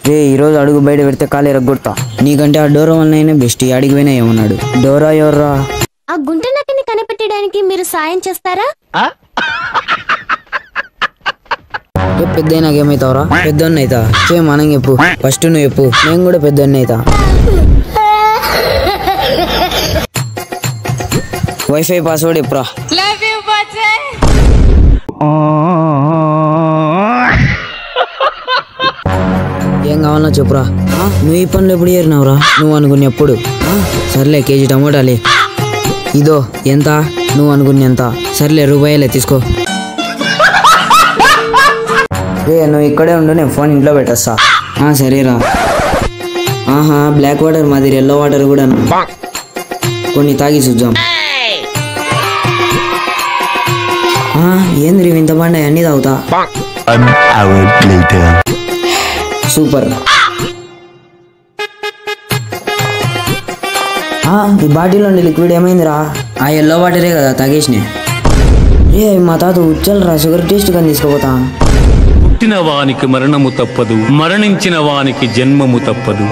రే ఈరోజు అడుగు బయట పెడితే కాలు ఎరగొడతా. నీకంటే ఆ డోరా వల్లనైనా బెస్ట్. అడిగి పోయినా ఏమన్నాడు. డోరా ఎవర్రా? ఆ గుంట నక్కని కనిపెట్టడానికి మీరు సాయం చేస్తారా? పెద్ద నాకేమైతావురా? పెద్దోన్ని అవుతా. మనం చెప్పు. ఫస్ట్ నువ్వు చెప్పు. నేను కూడా పెద్దోన్ని అవుతా. వైఫై పాస్వర్డ్ ఎప్పురా? ఏం కావాలన్నా చెప్పురా. నువ్వు ఈ పనులు ఎప్పుడు చేరినావురా? నువ్వు అనుకుని ఎప్పుడు? సర్లే కేజీ టమోటాలే. ఇదో ఎంత? నువ్వు అనుకుని ఎంత? సర్లే రూపాయలే తీసుకో. రే నువ్వు ఇక్కడే ఉండు, నేను ఫోన్ ఇంట్లో పెట్టేస్తా. సరేరా. ఆహా బ్లాక్ వాటర్ మాదిరి ఎల్లో వాటర్ కూడా కొన్ని తాగి చూద్దాం. ఏంది ఇంత బండ అన్ని తాగుతా. సూపర్. ఈ బాటిల్లో లిక్విడ్ ఏమైందిరా? ఆ ఎల్లో వాటరే కదా తాగేసిన. ఏ మా తాత ఉచ్చలరా, షుగర్ టేస్ట్ కానీ తీసుకోపోతా. పుట్టిన వానికి మరణము తప్పదు, మరణించిన వానికి జన్మము తప్పదు.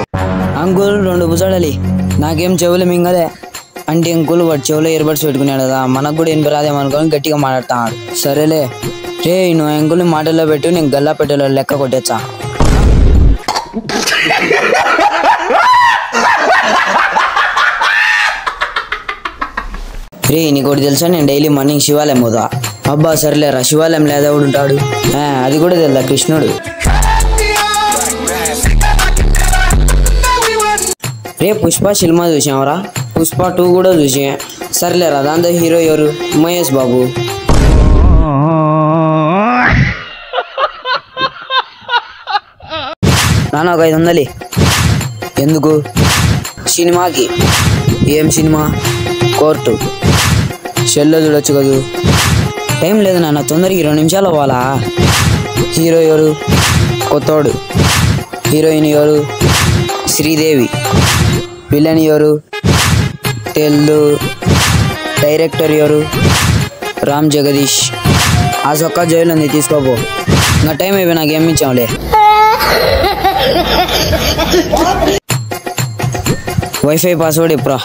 అంకుల్ 2 బుసడాలి. నాకేం చెవులు మింగలే అంటే అంకుల్ వాడు చెవులో ఇయర్బడ్స్ పెట్టుకున్నాడు కదా, మనకు కూడా ఎనిపి రాదేమనుకోని గట్టిగా మాట్లాడుతున్నాడు. సరేలే రే నువ్వు అంకుల్ని మాటల్లో పెట్టు, నేను గల్లా పెట్టెలో లెక్క కొట్టేచ్చా. రే నీకోటి తెలుసా, నేను డైలీ మార్నింగ్ శివాలయం పోదా. అబ్బా సర్లేరా, శివాలయం లేదా కూడా ఉంటాడు. అది కూడా తెలుదా, కృష్ణుడు. రే పుష్ప సినిమా చూసావరా? పుష్ప 2 కూడా చూసా. సర్లేరా, దాంతో హీరో ఎవరు? మహేష్ బాబు. నాన్న ఒక 500. ఎందుకు? సినిమాకి. ఏం సినిమా? కోర్టు. షెల్లో చూడొచ్చు కదూ. టైం లేదు నాన్న, తొందరకి 2 నిమిషాలు అవ్వాలా. హీరో ఎవరు? కొత్తోడు. హీరోయిన్ ఎవరు? శ్రీదేవి. విలన్ ఎవరు? తెల్లు. డైరెక్టర్ ఎవరు? రామ్ జగదీష్. ఆ సొక్క జైలు ఉంది, తీసుకోపో. ఇంకా టైం అయిపోయి నాకు ఏమి ఇచ్చాంలే. వైఫై పాస్వర్డ్ ఎప్పుడా?